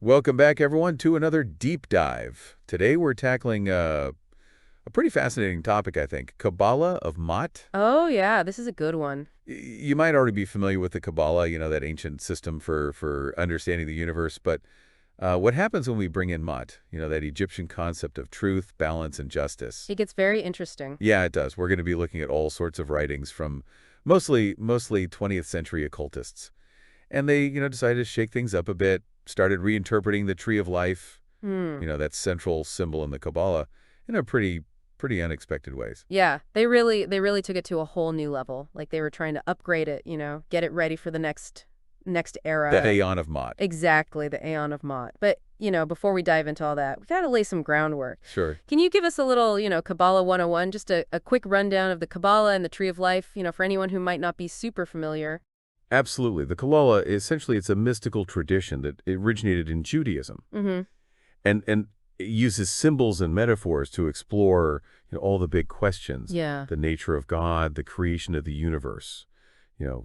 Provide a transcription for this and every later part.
Welcome back, everyone, to another deep dive. Today we're tackling a pretty fascinating topic, I think. Kabbalah of Maat. Oh, yeah, this is a good one. You might already be familiar with the Kabbalah, that ancient system for understanding the universe. But what happens when we bring in Maat? That Egyptian concept of truth, balance, and justice. It gets very interesting. Yeah, it does. We're going to be looking at all sorts of writings from mostly 20th century occultists. And they, decided to shake things up a bit, started reinterpreting the tree of life, that central symbol in the Kabbalah, in a pretty unexpected ways. Yeah, they really took it to a whole new level. Like they were trying to upgrade it, get it ready for the next era. The Aeon of Maat. Exactly, the Aeon of Maat. But, before we dive into all that, we got to lay some groundwork. Sure. Can you give us a little, Kabbalah 101, just a quick rundown of the Kabbalah and the Tree of Life, for anyone who might not be super familiar? Absolutely. The Kabbalah, essentially, it's a mystical tradition that originated in Judaism. Mm-hmm. And it uses symbols and metaphors to explore all the big questions. Yeah. The nature of God, the creation of the universe,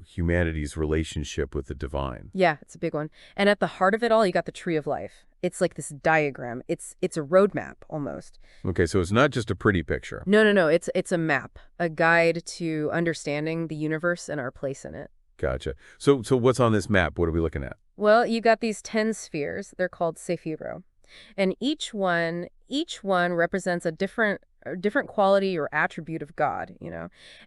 humanity's relationship with the divine. Yeah, it's a big one. And at the heart of it all, you got the Tree of Life. It's like this diagram. It's a roadmap almost. Okay, so it's not just a pretty picture. No. It's a map, a guide to understanding the universe and our place in it. Gotcha. So what's on this map? What are we looking at? Well, you got these 10 spheres. They're called Sephiro. And each one represents a different quality or attribute of God,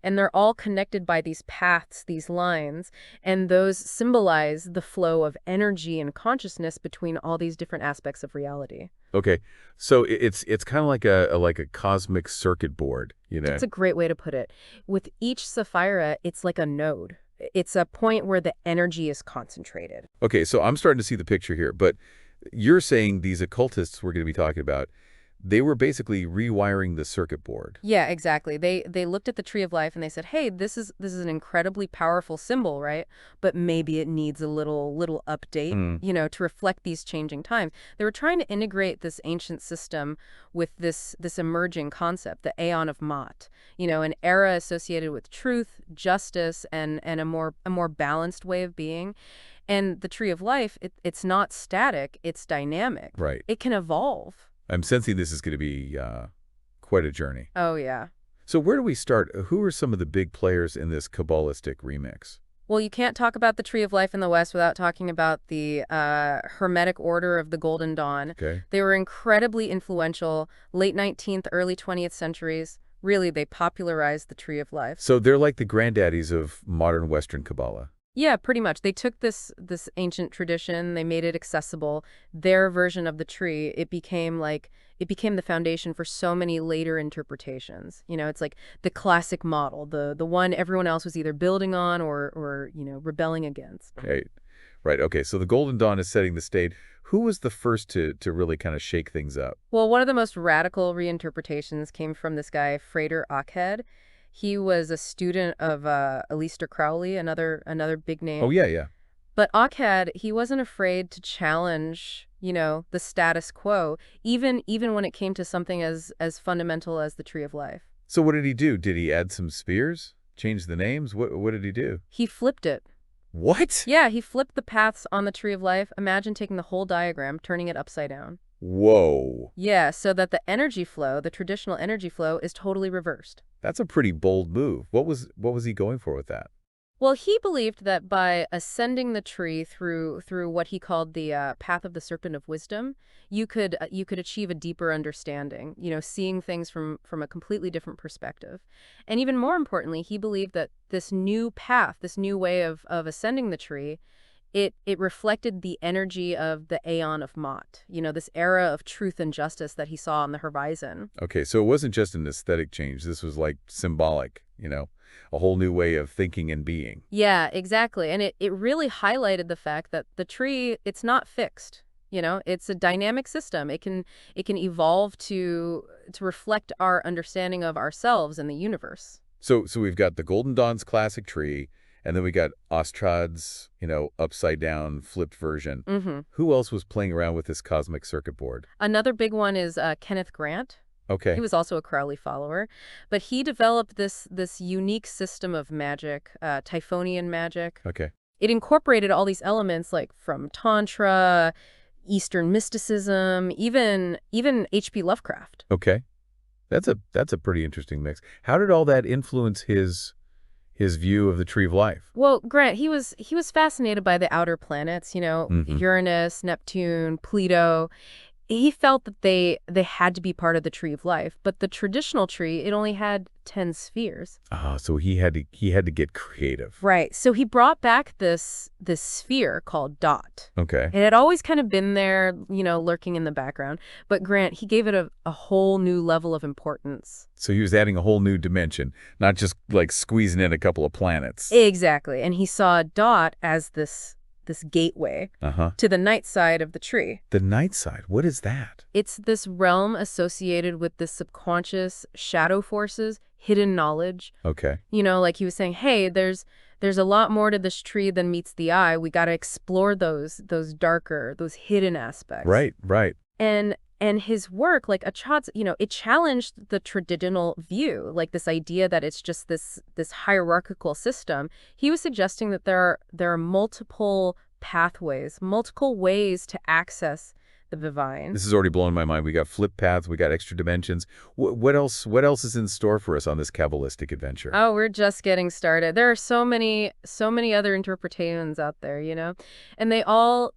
And they're all connected by these paths, these lines, and those symbolize the flow of energy and consciousness between all these different aspects of reality. Okay, so it's kind of like a cosmic circuit board, That's a great way to put it. With each Sephira, it's like a node. It's a point where the energy is concentrated. Okay, so I'm starting to see the picture here, but you're saying these occultists we're going to be talking about, they were basically rewiring the circuit board. Yeah, exactly. They looked at the Tree of Life and they said, "Hey, this is an incredibly powerful symbol, right? But maybe it needs a little update, to reflect these changing times." They were trying to integrate this ancient system with this emerging concept, the Aeon of Maat, an era associated with truth, justice, and a more balanced way of being. And the Tree of Life, it's not static, it's dynamic. Right. It can evolve. I'm sensing this is going to be quite a journey. Oh, yeah. So where do we start? Who are some of the big players in this Kabbalistic remix? Well, you can't talk about the Tree of Life in the West without talking about the Hermetic Order of the Golden Dawn. Okay. They were incredibly influential, late 19th, early 20th centuries. Really, they popularized the Tree of Life. So they're like the granddaddies of modern Western Kabbalah. Yeah, pretty much. They took this ancient tradition, they made it accessible. Their version of the tree, it became the foundation for so many later interpretations. It's like the classic model, the one everyone else was either building on or rebelling against. Right. Okay. So the Golden Dawn is setting the stage. Who was the first to really kind of shake things up? Well, one of the most radical reinterpretations came from this guy, Frater Akhed. He was a student of Aleister Crowley, another big name. Oh, yeah. But Akhed, he wasn't afraid to challenge, the status quo, even when it came to something as fundamental as the Tree of Life. So what did he do? Did he add some spheres? Change the names? What did he do? He flipped it. What? Yeah, he flipped the paths on the Tree of Life. Imagine taking the whole diagram, turning it upside down. Whoa. Yeah, so that the energy flow, the traditional energy flow, is totally reversed. That's a pretty bold move. What was he going for with that? Well, he believed that by ascending the tree through what he called the path of the serpent of wisdom, you could achieve a deeper understanding, seeing things from a completely different perspective. And even more importantly, he believed that this new path, this new way of ascending the tree, it reflected the energy of the Aeon of Maat, this era of truth and justice that he saw on the horizon. Okay, so it wasn't just an aesthetic change. This was like symbolic, a whole new way of thinking and being. Yeah, exactly. And it really highlighted the fact that the tree, it's not fixed. It's a dynamic system. It can evolve to reflect our understanding of ourselves and the universe. So we've got the Golden Dawn's classic tree, and then we got Ostrad's, upside down flipped version. Mm-hmm. Who else was playing around with this cosmic circuit board? Another big one is Kenneth Grant. Okay. He was also a Crowley follower, but he developed this unique system of magic, Typhonian magic. Okay. It incorporated all these elements like from Tantra, Eastern mysticism, even H.P. Lovecraft. Okay. That's a pretty interesting mix. How did all that influence his view of the Tree of Life? Well, Grant, he was fascinated by the outer planets, Hmm. Uranus, Neptune, Pluto. He felt that they had to be part of the tree of life, but the traditional tree, it only had 10 spheres. So he had to get creative. Right. So he brought back this sphere called Dot. Okay. It had always kind of been there, lurking in the background, but Grant, he gave it a whole new level of importance. So he was adding a whole new dimension, not just like squeezing in a couple of planets. Exactly. And he saw Dot as this gateway Uh-huh. to the night side of the tree. The night side, what is that? It's this realm associated with the subconscious shadow forces, hidden knowledge. Okay. Like he was saying, hey, there's a lot more to this tree than meets the eye. We got to explore those darker, those hidden aspects. Right, right. And his work, like Achad's, it challenged the traditional view, like this idea that it's just this hierarchical system. He was suggesting that there are multiple pathways, multiple ways to access the divine. This is already blowing my mind. We got flip paths, we got extra dimensions. What else? What else is in store for us on this Kabbalistic adventure? Oh, we're just getting started. There are so many other interpretations out there, and they all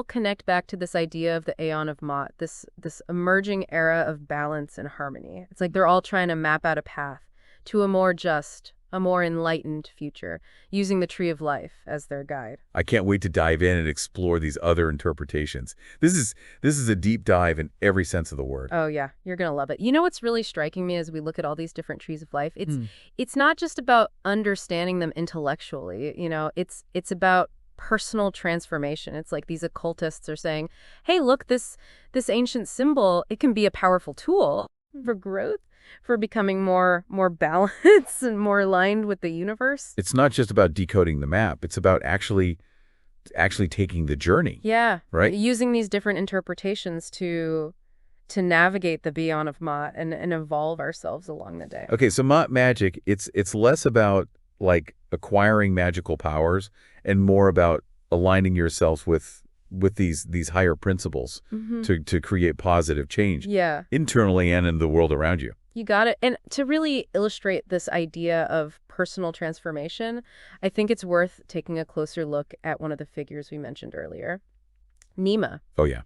connect back to this idea of the Aeon of Maat, this emerging era of balance and harmony. It's like they're all trying to map out a path to a more just, a more enlightened future, using the Tree of Life as their guide. I can't wait to dive in and explore these other interpretations. This is a deep dive in every sense of the word. Oh yeah, you're gonna love it. You know what's really striking me as we look at all these different trees of life? It's Hmm. it's not just about understanding them intellectually. It's about personal transformation. It's like these occultists are saying, "Hey, look, this ancient symbol, it can be a powerful tool for growth, for becoming more balanced and more aligned with the universe." It's not just about decoding the map. It's about actually taking the journey, Yeah, right? using these different interpretations to navigate the beyond of Maat and evolve ourselves along the day. Okay, so magic, it's less about like acquiring magical powers and more about aligning yourself with these higher principles Hmm. to create positive change Yeah, internally and in the world around you. you got it. And to really illustrate this idea of personal transformation, I think it's worth taking a closer look at one of the figures we mentioned earlier, Nima. Oh yeah.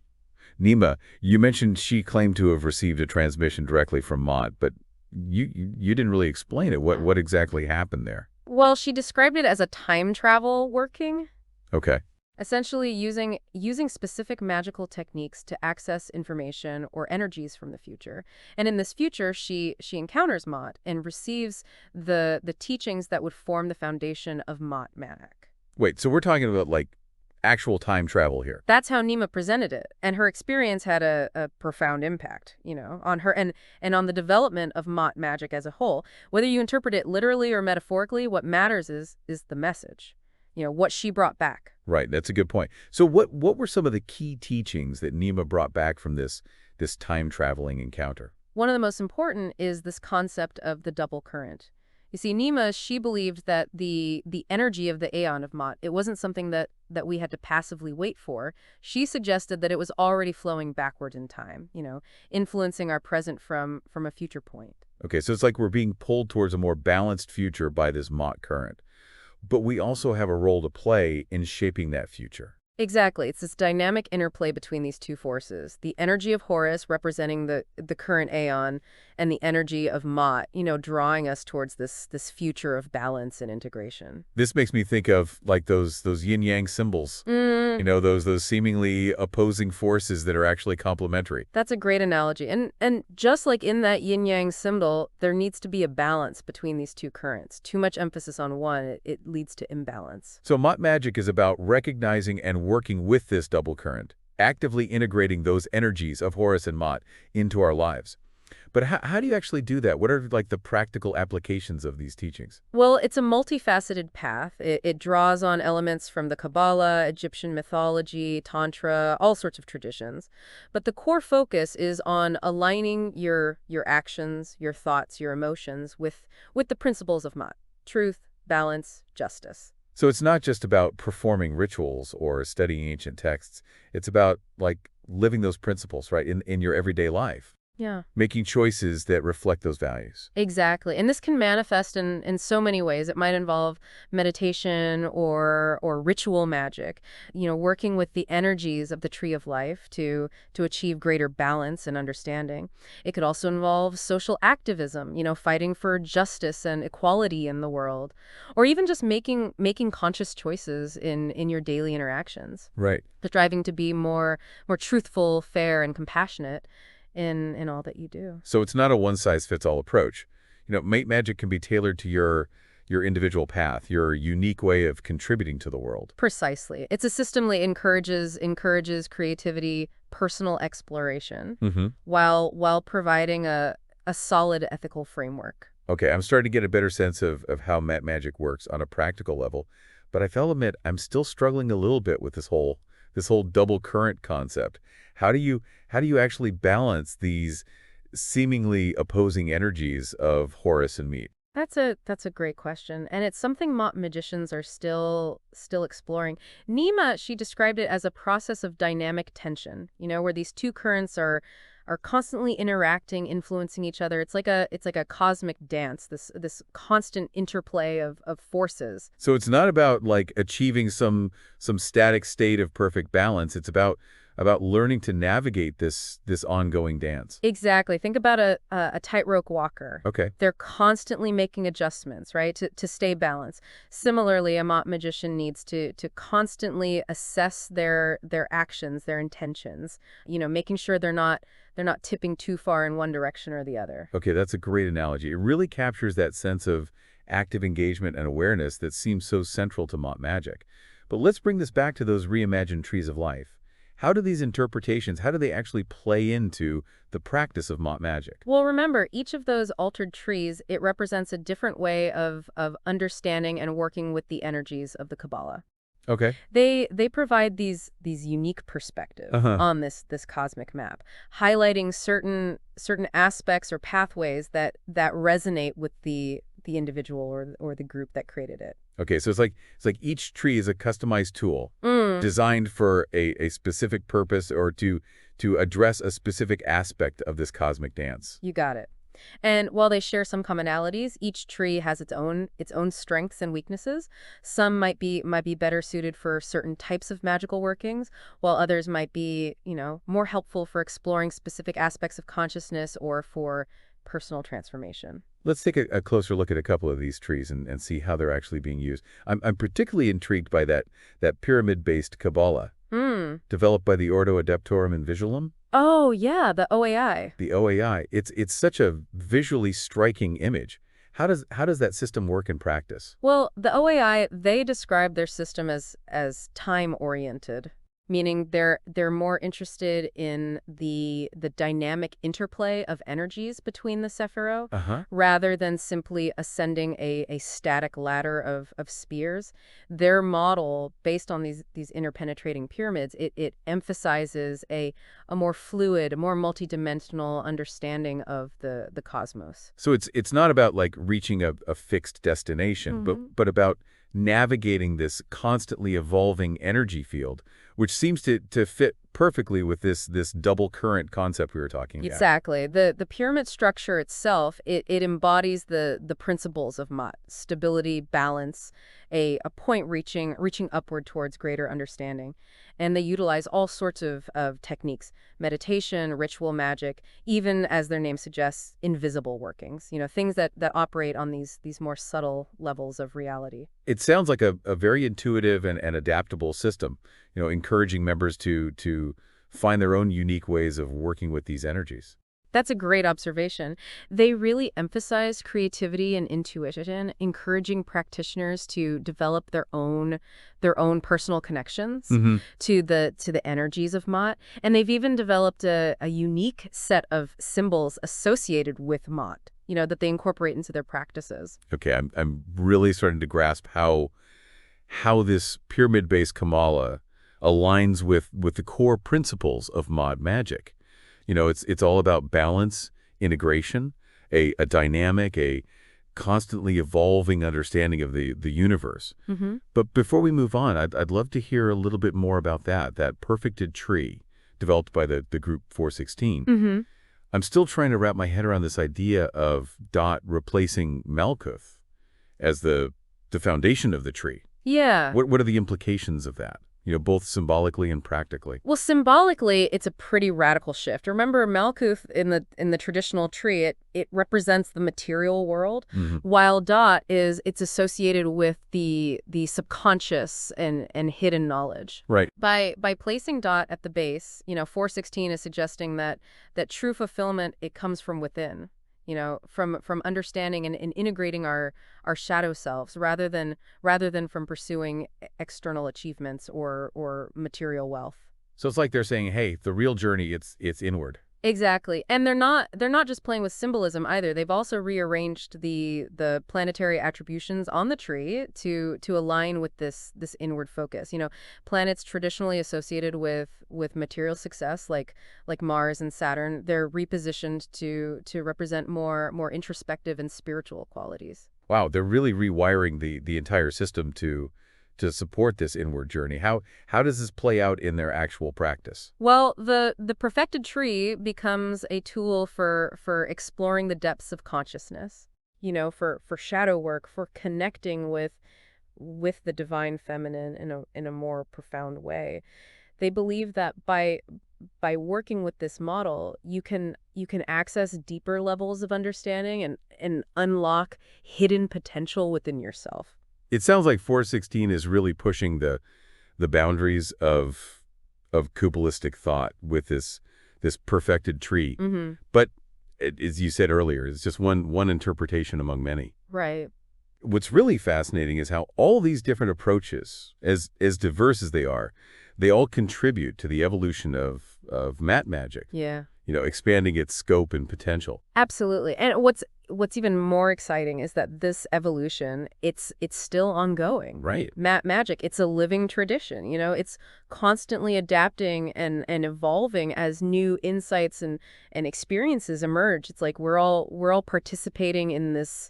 Nima, you mentioned she claimed to have received a transmission directly from Maat, but you didn't really explain it. What exactly happened there? Well, she described it as a time travel working, Okay. essentially using specific magical techniques to access information or energies from the future. And in this future, she encounters Maat and receives the teachings that would form the foundation of Maat magic. Wait, so we're talking about like actual time travel here. That's how Nima presented it, and her experience had a profound impact, on her and on the development of Maat magic as a whole. Whether you interpret it literally or metaphorically, what matters is the message, what she brought back. Right, that's a good point. So what were some of the key teachings that Nima brought back from this time traveling encounter? One of the most important is this concept of the double current. You see, Nima, she believed that the energy of the Aeon of Maat, it wasn't something that we had to passively wait for. She suggested that it was already flowing backward in time, influencing our present from a future point. Okay, so it's like we're being pulled towards a more balanced future by this Maat current. But we also have a role to play in shaping that future. Exactly. It's this dynamic interplay between these two forces. The energy of Horus representing the current Aeon and the energy of Maat, drawing us towards this future of balance and integration. This makes me think of like those yin-yang symbols, those seemingly opposing forces that are actually complementary. That's a great analogy. And just like in that yin-yang symbol, there needs to be a balance between these two currents. Too much emphasis on one, it leads to imbalance. So Maat magic is about recognizing and working with this double current, actively integrating those energies of Horus and Maat into our lives. But how do you actually do that? What are like the practical applications of these teachings? Well, it's a multifaceted path. It draws on elements from the Kabbalah, Egyptian mythology, Tantra, all sorts of traditions. But the core focus is on aligning your actions, your thoughts, your emotions with the principles of Maat: truth, balance, justice. So it's not just about performing rituals or studying ancient texts. It's about like living those principles, right, in your everyday life, Yeah. making choices that reflect those values. Exactly. And this can manifest in so many ways. It might involve meditation or ritual magic, working with the energies of the tree of life to achieve greater balance and understanding. It could also involve social activism, fighting for justice and equality in the world, or even just making conscious choices in your daily interactions. Right. Striving to be more truthful, fair, and compassionate in all that you do. So it's not a one-size-fits-all approach. Mate magic can be tailored to your individual path, your unique way of contributing to the world. Precisely. It's a system that encourages creativity, personal exploration, Mm-hmm. while providing a solid ethical framework. Okay, I'm starting to get a better sense of how Maat magic works on a practical level, but I'll admit I'm still struggling a little bit with this whole double current concept. How do you actually balance these seemingly opposing energies of Horus and Meat? That's a great question, and it's something magicians are still exploring. Nima, she described it as a process of dynamic tension, where these two currents are constantly interacting, influencing each other. It's like a cosmic dance, this constant interplay of forces. So it's not about like achieving some static state of perfect balance. It's about learning to navigate this ongoing dance. Exactly. Think about a tightrope walker. Okay. They're constantly making adjustments, right, to stay balanced. Similarly, a magician needs to constantly assess their actions, their intentions, making sure they're not tipping too far in one direction or the other. Okay, that's a great analogy. It really captures that sense of active engagement and awareness that seems so central to Maat magic. But let's bring this back to those reimagined trees of life. How do these interpretations, how do they actually play into the practice of Maat magic? Well, remember, each of those altered trees, it represents a different way of understanding and working with the energies of the Kabbalah. Okay. They provide these unique perspectives Uh-huh. on this cosmic map, highlighting certain aspects or pathways that resonate with the individual or the group that created it. Okay, so it's like each tree is a customized tool Mm, designed for a specific purpose or to address a specific aspect of this cosmic dance. you got it. And while they share some commonalities, each tree has its own strengths and weaknesses. Some might be better suited for certain types of magical workings, while others might be, more helpful for exploring specific aspects of consciousness or for personal transformation. Let's take a closer look at a couple of these trees and see how they're actually being used. I'm particularly intrigued by that pyramid-based Kabbalah Hmm. developed by the Ordo Adeptorum in Visualum. Oh, yeah, the OAI. The OAI, it's such a visually striking image. How does that system work in practice? Well, the OAI, they describe their system as time-oriented, meaning they're more interested in the dynamic interplay of energies between the Sephiro, Uh-huh. rather than simply ascending a static ladder of spheres. Their model, based on these interpenetrating pyramids, it emphasizes a more fluid, a more multidimensional understanding of the cosmos. So it's not about like reaching a fixed destination, but about navigating this constantly evolving energy field, which seems to fit perfectly with this double current concept we were talking about. Exactly. The pyramid structure itself, it embodies the principles of Maat: stability, balance, a point reaching upward towards greater understanding. And they utilize all sorts of techniques: meditation, ritual magic, even, as their name suggests, invisible workings, things that operate on these more subtle levels of reality. It sounds like a very intuitive and adaptable system, encouraging members to find their own unique ways of working with these energies. That's a great observation. They really emphasize creativity and intuition, encouraging practitioners to develop their own personal connections Mm-hmm. to the energies of Maat. And they've even developed a unique set of symbols associated with Maat, that they incorporate into their practices. Okay, I'm really starting to grasp how this pyramid-based Kamala aligns with the core principles of Maat magic. It's all about balance, integration, a dynamic, a constantly evolving understanding of the universe. Hmm. But before we move on, I'd love to hear a little bit more about that perfected tree developed by the group 416. Mm-hmm. I'm still trying to wrap my head around this idea of Dot replacing Malkuth as the foundation of the tree. Yeah. What are the implications of that? Both symbolically and practically. Well, symbolically, it's a pretty radical shift. Remember, Malkuth in the traditional tree, it represents the material world, while Dot it's associated with the subconscious and hidden knowledge. Right. By placing Dot at the base, 416 is suggesting that true fulfillment, it comes from within. From understanding and integrating our shadow selves rather than from pursuing external achievements or material wealth. So it's like they're saying, hey, the real journey, it's inward. Exactly. And they're not just playing with symbolism either. They've also rearranged the planetary attributions on the tree to align with this inward focus. Planets traditionally associated with material success like Mars and Saturn, they're repositioned to represent more introspective and spiritual qualities. Wow, they're really rewiring the entire system to support this inward journey. How does this play out in their actual practice? Well, the perfected tree becomes a tool for exploring the depths of consciousness, for shadow work, for connecting with the divine feminine in a more profound way. They believe that by working with this model, you can access deeper levels of understanding and unlock hidden potential within yourself. It sounds like 416 is really pushing the boundaries of Kabbalistic thought with this perfected tree. Mm-hmm. But as you said earlier, it's just one interpretation among many. Right. What's really fascinating is how all these different approaches, as diverse as they all contribute to the evolution of Maat magic. Yeah. Expanding its scope and potential. Absolutely. And what's even more exciting is that this evolution, it's still ongoing. Right. Maat magic, it's a living tradition. It's constantly adapting and evolving as new insights and experiences emerge. It's like we're all participating in this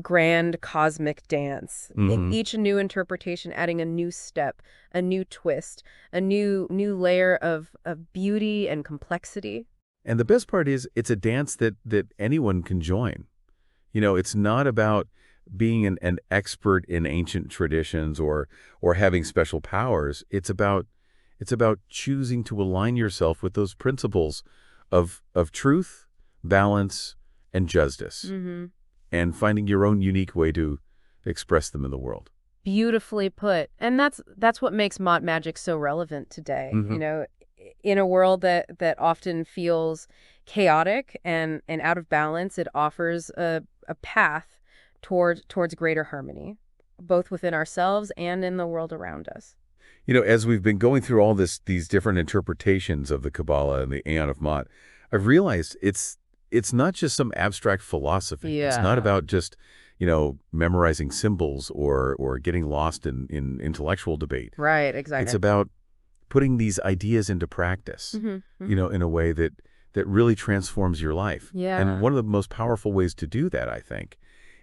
grand cosmic dance. Each new interpretation adding a new step, a new twist, a new layer of beauty and complexity. And the best part is it's a dance that anyone can join. It's not about being an expert in ancient traditions or having special powers. It's about choosing to align yourself with those principles of truth, balance, and justice. And finding your own unique way to express them in the world. Beautifully put. And that's what makes Maat magic so relevant today. In a world that often feels chaotic and out of balance, it offers a path towards greater harmony, both within ourselves and in the world around us. As we've been going through all these different interpretations of the Kabbalah and the Aeon of Maat, I've realized it's not just some abstract philosophy. Yeah. It's not about just, memorizing symbols or getting lost in intellectual debate. Right, exactly. It's about putting these ideas into practice, in a way that really transforms your life. Yeah. And one of the most powerful ways to do that, I think,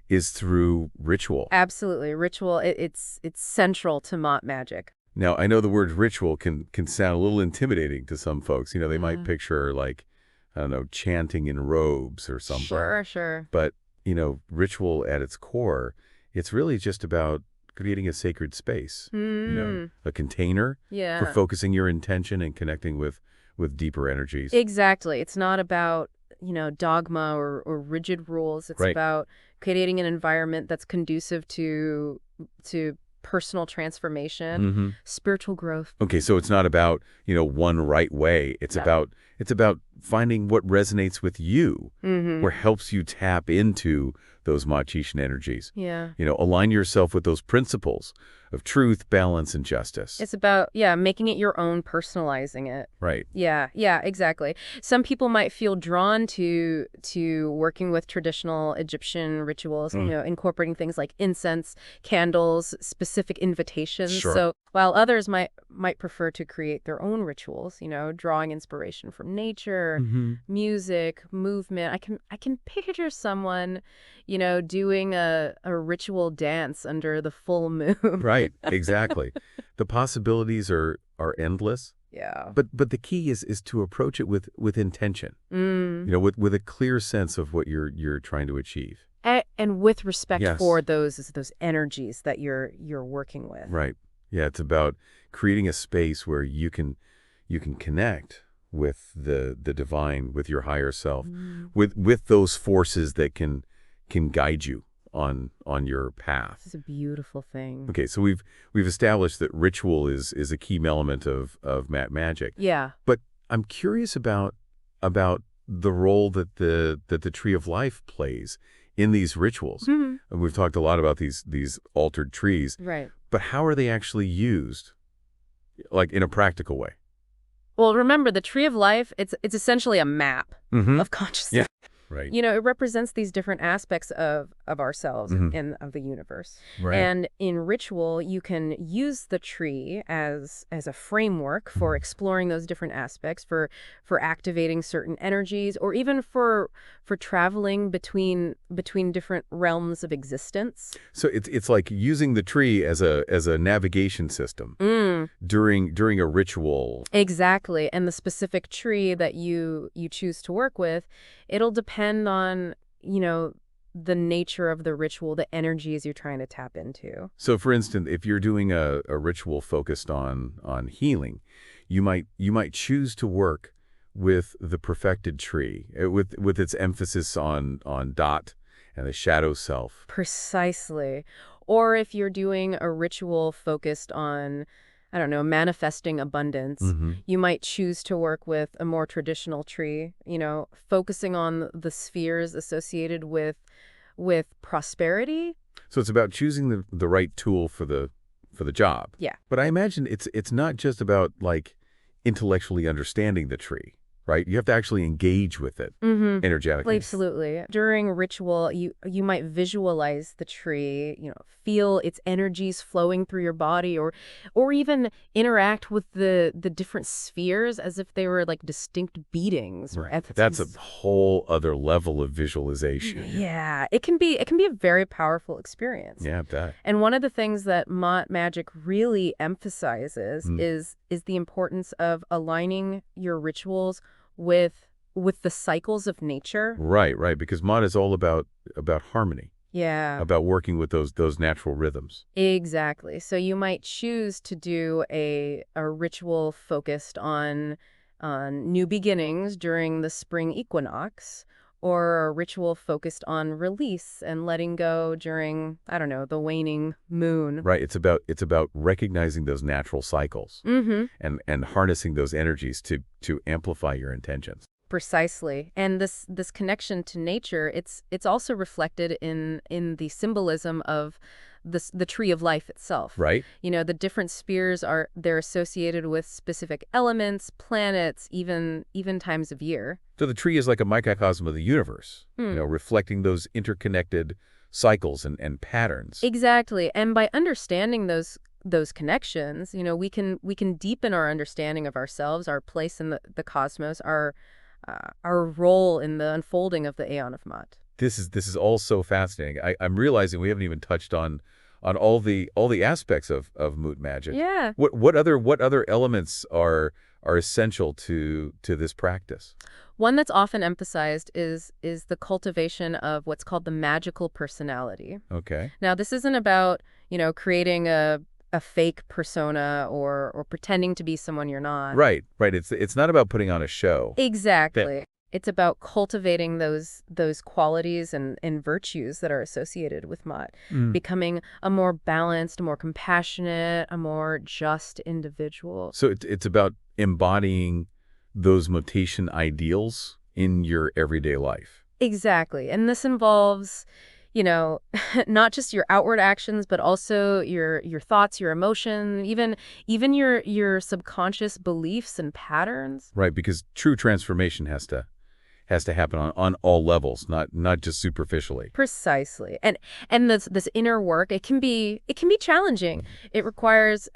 is through ritual. Absolutely. Ritual, it's central to Maat magic. Now, I know the word ritual can sound a little intimidating to some folks. They might picture like, I don't know, chanting in robes or something. Sure. But, ritual at its core, it's really just about creating a sacred space, a container for focusing your intention and connecting with deeper energies. Exactly. It's not about, dogma or rigid rules. It's about creating an environment that's conducive to personal transformation, spiritual growth. Okay, so it's not about, one right way. It's about finding what resonates with you, or helps you tap into those Maat-Chishan energies. Yeah. Align yourself with those principles of truth, balance, and justice. It's about, making it your own, personalizing it. Right. Yeah, exactly. Some people might feel drawn to working with traditional Egyptian rituals, incorporating things like incense, candles, specific invitations. Sure. So while others might prefer to create their own rituals, drawing inspiration from nature, music, movement. I can picture someone, doing a ritual dance under the full moon. Right, exactly. The possibilities are endless. Yeah. But the key is to approach it with intention. With a clear sense of what you're trying to achieve. And with respect for Yes. those energies that you're working with. Right. Yeah, it's about creating a space where you can connect with the divine, with your higher self, with those forces that can guide you on your path. This is a beautiful thing. Okay, so we've established that ritual is a key element of Maat magic. Yeah. But I'm curious about the role that the Tree of Life plays in these rituals. And we've talked a lot about these altered trees. Right. But how are they actually used, like in a practical way? Well, remember, the Tree of Life, it's essentially a map of consciousness. Yeah. Right. It represents these different aspects of ourselves and of the universe. Right. And in ritual, you can use the tree as a framework for exploring those different aspects, for activating certain energies, or even for traveling between different realms of existence. So it's like using the tree as a navigation system during a ritual. Exactly. And the specific tree that you choose to work with, it'll depend on, the nature of the ritual, the energies you're trying to tap into. So for instance, if you're doing a ritual focused on healing, you might choose to work with the perfected tree, with its emphasis on dot and the shadow self. Precisely. Or if you're doing a ritual focused on, I don't know, manifesting abundance, you might choose to work with a more traditional tree, focusing on the spheres associated with prosperity. So it's about choosing the right tool for the job. Yeah. But I imagine it's not just about like intellectually understanding the tree, right? You have to actually engage with it energetically. Absolutely. During ritual, you might visualize the tree, feel its energies flowing through your body, or even interact with the different spheres as if they were like distinct beatings or entities. That's a whole other level of visualization. Yeah, it can be a very powerful experience. Yeah, that. And one of the things that Maat magic really emphasizes is the importance of aligning your rituals with the cycles of nature. Right, because Maat is all about harmony. Yeah. About working with those natural rhythms. Exactly. So you might choose to do a ritual focused on new beginnings during the spring equinox, or a ritual focused on release and letting go during, I don't know, the waning moon. Right. It's about recognizing those natural cycles and harnessing those energies to amplify your intentions. Precisely. And this connection to nature, it's also reflected in the symbolism of the tree of life itself. Right. The different spheres they're associated with specific elements, planets, even times of year. So the tree is like a microcosm of the universe, reflecting those interconnected cycles and patterns. Exactly. And by understanding those connections, we can deepen our understanding of ourselves, our place in the cosmos, our role in the unfolding of the Aeon of Maat. This is all so fascinating. I'm realizing we haven't even touched on all the aspects of moot magic. Yeah. What other elements are essential to this practice? One that's often emphasized is the cultivation of what's called the magical personality. Okay. Now, this isn't about, creating a fake persona or pretending to be someone you're not. Right. It's not about putting on a show. Exactly. It's about cultivating those qualities and virtues that are associated with Maat, becoming a more balanced, a more compassionate, a more just individual. So it's about embodying those mutation ideals in your everyday life. Exactly. And this involves, not just your outward actions, but also your thoughts, your emotion, even your subconscious beliefs and patterns. Right, because true transformation has to happen on all levels, not just superficially. Precisely. And this inner work, it can be challenging. It requires,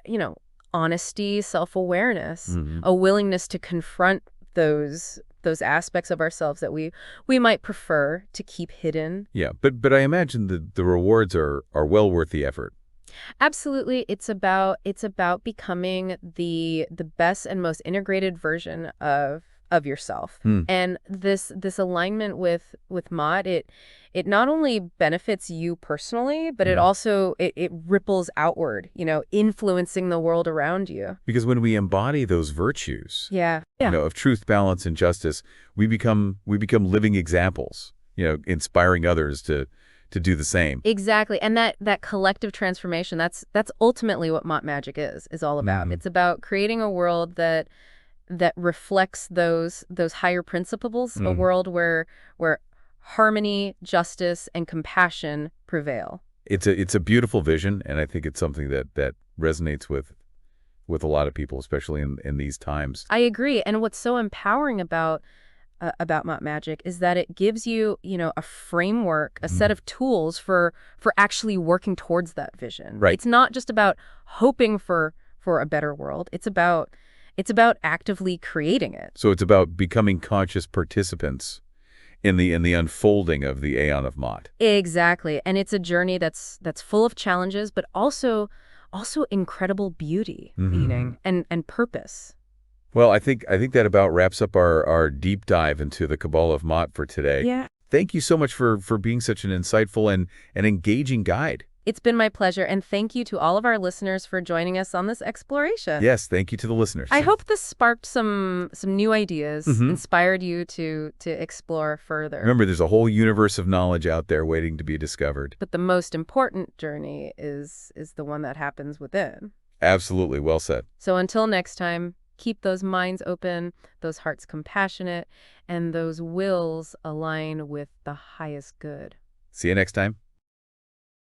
honesty, self-awareness, a willingness to confront those aspects of ourselves that we might prefer to keep hidden. Yeah, but I imagine the rewards are well worth the effort. Absolutely. It's about becoming the best and most integrated version of yourself. Hmm. And this alignment with Maat, it not only benefits you personally, but it Mhm. also it ripples outward, influencing the world around you. Because when we embody those virtues, Yeah. Yeah. of truth, balance, and justice, we become living examples, inspiring others to do the same. Exactly. And that collective transformation, that's ultimately what Mott Magic is all about. Mhm. It's about creating a world that reflects those higher principles, a Mm. world where harmony, justice, and compassion prevail. It's a beautiful vision, and I think it's something that resonates with a lot of people, especially in these times. I agree. And what's so empowering about Mott Magic is that it gives you, a framework, a set Mhm. of tools for actually working towards that vision. Right. It's not just about hoping for a better world. It's about actively creating it. So it's about becoming conscious participants in the unfolding of the Aeon of Maat. Exactly. And it's a journey that's full of challenges, but also incredible beauty, meaning, and purpose. Well, I think that about wraps up our deep dive into the Kabbalah of Maat for today. Yeah. Thank you so much for being such an insightful and engaging guide. It's been my pleasure, and thank you to all of our listeners for joining us on this exploration. Yes, thank you to the listeners. I hope this sparked some new ideas, Hmm. inspired you to explore further. Remember, there's a whole universe of knowledge out there waiting to be discovered. But the most important journey is the one that happens within. Absolutely, well said. So until next time, keep those minds open, those hearts compassionate, and those wills align with the highest good. See you next time.